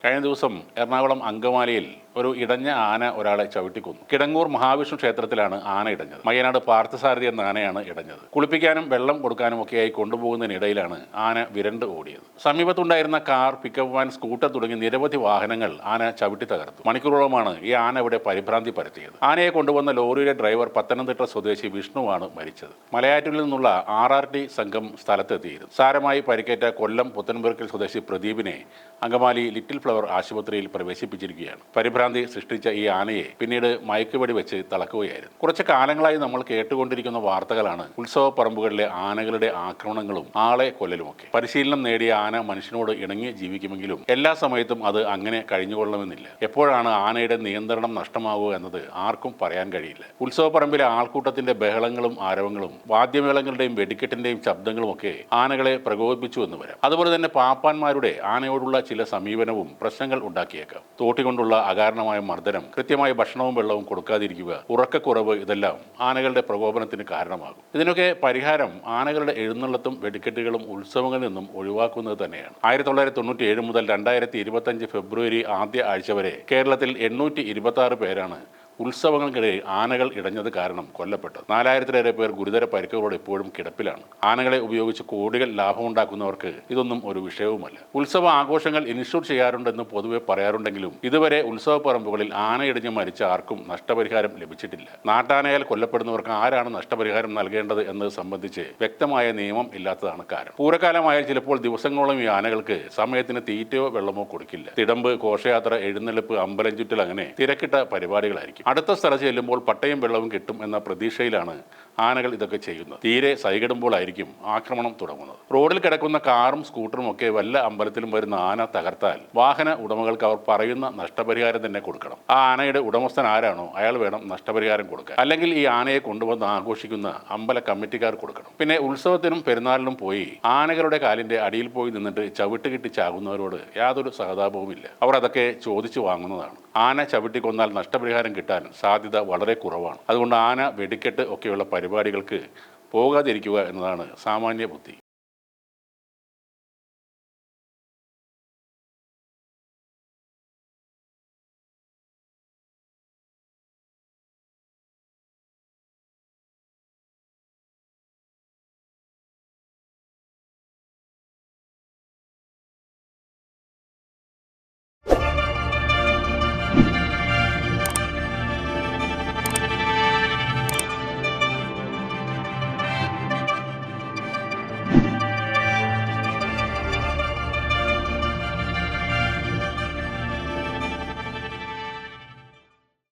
കഴിഞ്ഞ ദിവസം എറണാകുളം അങ്കമാലിയിൽ ഒരു ഇടഞ്ഞ ആന ഒരാളെ ചവിട്ടിക്കൊന്നു. കിടങ്ങൂർ മഹാവിഷ്ണു ക്ഷേത്രത്തിലാണ് ആന ഇടഞ്ഞത്. മയ്യനാട് പാർത്ഥസാരഥി എന്ന ആനയാണ് ഇടഞ്ഞത്. കുളിപ്പിക്കാനും വെള്ളം കൊടുക്കാനും ഒക്കെയായി കൊണ്ടുപോകുന്നതിനിടയിലാണ് ആന വിരണ്ട് ഓടിയത്. സമീപത്തുണ്ടായിരുന്ന കാർ, പിക്കപ്പ് വാൻ, സ്കൂട്ടർ തുടങ്ങി നിരവധി വാഹനങ്ങൾ ആന ചവിട്ടി തകർത്തു. മണിക്കൂറോളമാണ് ഈ ആന ഇവിടെ പരിഭ്രാന്തി പരത്തിയത്. ആനയെ കൊണ്ടുവന്ന ലോറിയുടെ ഡ്രൈവർ പത്തനംതിട്ട സ്വദേശി വിഷ്ണുവാണ് മരിച്ചത്. മലയാറ്റൂരിൽ നിന്നുള്ള RRT സംഘം സ്ഥലത്തെത്തിയിരുന്നു. സാരമായി പരിക്കേറ്റ കൊല്ലം പുത്തൻപുരക്കൽ സ്വദേശി പ്രദീപിനെ അങ്കമാലി ലിറ്റിൽ ഫ്ലവർ ആശുപത്രിയിൽ പ്രവേശിപ്പിച്ചിരിക്കുകയാണ്. പരിഭ്രാന്തി സൃഷ്ടിച്ച ഈ ആനയെ പിന്നീട് മയക്കുവെടി വെച്ച് തളക്കുകയായിരുന്നു. കുറച്ച് കാലങ്ങളായി നമ്മൾ കേട്ടുകൊണ്ടിരിക്കുന്ന വാർത്തകളാണ് ഉത്സവ പറമ്പുകളിലെ ആനകളുടെ ആക്രമണങ്ങളും ആളെ കൊല്ലലുമൊക്കെ. പരിശീലനം നേടിയ ആന മനുഷ്യനോട് ഇണങ്ങി ജീവിക്കുമെങ്കിലും എല്ലാ സമയത്തും അത് അങ്ങനെ കഴിഞ്ഞുകൊള്ളണമെന്നില്ല. എപ്പോഴാണ് ആനയുടെ നിയന്ത്രണം നഷ്ടമാവുക എന്നത് ആർക്കും പറയാൻ കഴിയില്ല. ഉത്സവ പറമ്പിലെ ആൾക്കൂട്ടത്തിന്റെ ബഹളങ്ങളും ആരവങ്ങളും വാദ്യമേളങ്ങളുടെയും വെടിക്കെട്ടിന്റെയും ശബ്ദങ്ങളുമൊക്കെ ആനകളെ പ്രകോപിപ്പിച്ചു എന്ന് വരാം. അതുപോലെ തന്നെ പാപ്പാന്മാരുടെ ആനയോടുള്ള ചില സമീപനവും പ്രശ്നങ്ങൾ ഉണ്ടാക്കിയേക്കാം. തോട്ടിക്കൊണ്ടുള്ള അകാരണമായ മർദ്ദനം, കൃത്യമായ ഭക്ഷണവും വെള്ളവും കൊടുക്കാതിരിക്കുക, ഉറക്കക്കുറവ്, ഇതെല്ലാം ആനകളുടെ പ്രകോപനത്തിന് കാരണമാകും. ഇതിനൊക്കെ പരിഹാരം ആനകളുടെ എഴുന്നള്ളത്തും വെടിക്കെട്ടുകളും ഉത്സവങ്ങളിൽ നിന്നും ഒഴിവാക്കുന്നത് തന്നെയാണ്. 1997 മുതൽ 2025 ഫെബ്രുവരി ആദ്യ ആഴ്ച വരെ കേരളത്തിൽ 826 പേരാണ് ഉത്സവങ്ങൾക്കിടെ ആനകൾ ഇടഞ്ഞത് കാരണം കൊല്ലപ്പെട്ടത്. 4000-ലേറെ പേർ ഗുരുതര പരിക്കുകളോടെ ഇപ്പോഴും കിടപ്പിലാണ്. ആനകളെ ഉപയോഗിച്ച് കോടികൾ ലാഭമുണ്ടാക്കുന്നവർക്ക് ഇതൊന്നും ഒരു വിഷയവുമല്ല. ഉത്സവ ആഘോഷങ്ങൾ ഇൻഷൂർ ചെയ്യാറുണ്ടെന്ന് പൊതുവെ പറയാറുണ്ടെങ്കിലും ഇതുവരെ ഉത്സവ പറമ്പുകളിൽ ആന ഇടിഞ്ഞ് മരിച്ച ആർക്കും നഷ്ടപരിഹാരം ലഭിച്ചിട്ടില്ല. നാട്ടാനയാൽ കൊല്ലപ്പെടുന്നവർക്ക് ആരാണ് നഷ്ടപരിഹാരം നൽകേണ്ടത് എന്നത് സംബന്ധിച്ച് വ്യക്തമായ നിയമം ഇല്ലാത്തതാണ് കാരണം. പൂരക്കാലമായാൽ ചിലപ്പോൾ ദിവസങ്ങളോളം ഈ ആനകൾക്ക് സമയത്തിന് തീറ്റയോ വെള്ളമോ കൊടുക്കില്ല. തിടമ്പ്, ഘോഷയാത്ര, എഴുന്നള്ളിപ്പ്, അമ്പലം ചുറ്റൽ, അങ്ങനെ തിരക്കിട്ട പരിപാടികളായിരിക്കും. അടുത്ത സ്ഥലത്ത് ചെല്ലുമ്പോൾ പട്ടയും വെള്ളവും കിട്ടും എന്ന പ്രതീക്ഷയിലാണ് ആനകൾ ഇതൊക്കെ ചെയ്യുന്നത്. തീരെ സൈകിടുമ്പോഴായിരിക്കും ആക്രമണം തുടങ്ങുന്നത്. റോഡിൽ കിടക്കുന്ന കാറും സ്കൂട്ടറും ഒക്കെ വല്ല അമ്പലത്തിലും വരുന്ന ആന തകർത്താൽ വാഹന ഉടമകൾക്ക് അവർ പറയുന്ന നഷ്ടപരിഹാരം തന്നെ കൊടുക്കണം. ആ ആനയുടെ ഉടമസ്ഥൻ ആരാണോ അയാൾ വേണം നഷ്ടപരിഹാരം കൊടുക്കാൻ. അല്ലെങ്കിൽ ഈ ആനയെ കൊണ്ടുവന്ന് ആഘോഷിക്കുന്ന അമ്പല കമ്മിറ്റിക്കാർ കൊടുക്കണം. പിന്നെ ഉത്സവത്തിനും പെരുന്നാളിനും പോയി ആനകളുടെ കാലിന്റെ അടിയിൽ പോയി നിന്നിട്ട് ചവിട്ട് കിട്ടി ചാകുന്നവരോട് യാതൊരു സഹതാപവുമില്ല. അവർ അതൊക്കെ ചോദിച്ചു വാങ്ങുന്നതാണ്. ആന ചവിട്ടിക്കൊന്നാൽ നഷ്ടപരിഹാരം കിട്ടാൻ സാധ്യത വളരെ കുറവാണ്. അതുകൊണ്ട് ആന, വെടിക്കെട്ട് ഒക്കെയുള്ള പരിപാടികൾക്ക് പോകാതിരിക്കുക എന്നതാണ് സാമാന്യ ബുദ്ധി.